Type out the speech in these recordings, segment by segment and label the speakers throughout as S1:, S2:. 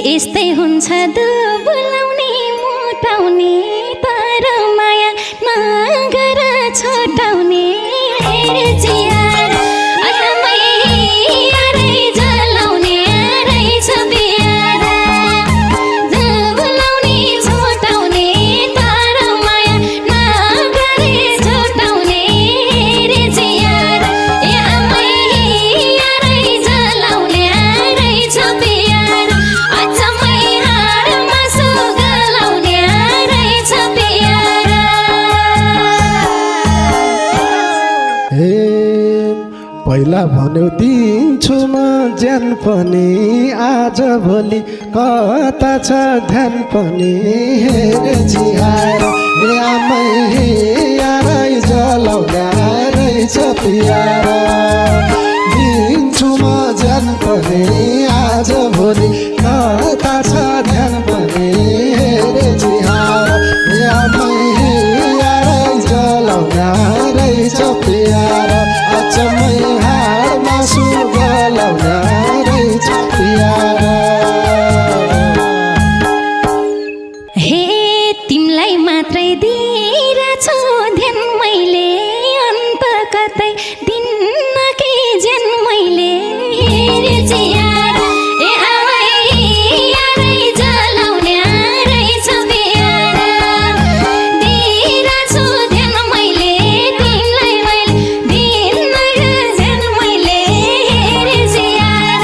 S1: यस्तै हुन्छ दुबुलाउने मोटाउने तर माया नगर छोटाउने जियार अचम्मै यारै जलाउने रहेछ बिहार दुबुलाउने छोटाउने तर माया नगरे छोटाउने रे जियार आमै यारै जलाउने रहेछ बिहार अचम्मै हाड मासु गलाउने रहेछ बिहार।
S2: हे पहिला भन्यो दिन्छु म ज्यान पनि आज भोलि कता छ ध्यान पनि हेरे जिहार आमै यारै जलाउला रहेछ पियार दिन्छु म ज्यान पनि आज भोलि कता छ ध्यान पनि हेरे जिहार आमै यारै जलाउला रहेछ पियार अचम्मै हाड मासु गलाउला रहेछ पियार।
S1: हे तिमलाई मात्रै दिइरहेछु ध्यान मैले अन्त कतै दिन्न कि ज्यान मैले रे जियार आमै यारै जलाउने रहेछ बिहार दिइरहेछु ध्यान मैले तिमीलाई मैले दिन्न ज्यान मैले रे जियार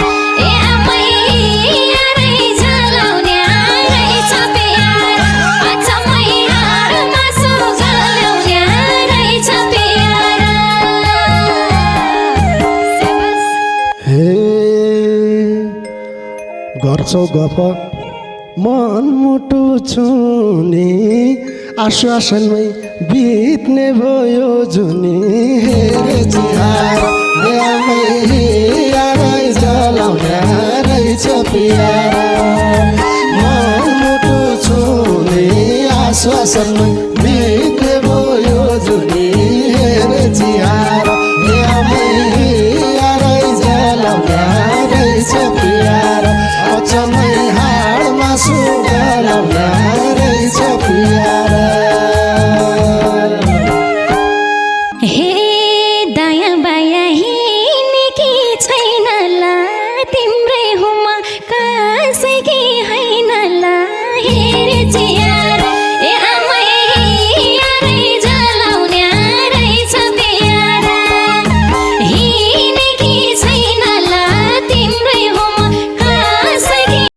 S1: आमै यारै जलाउने रहेछ बिहार अचम्मै हाड मासु गलाउने रहेछ बिहार।
S2: हे गर्छौ गफ मन मुटु छुने आश्वासनमै बित्ने भयो जुनी हेरे जिहार आमै यारै जलाउने रहेछ पियार मन मुटु छुने आश्वासनमै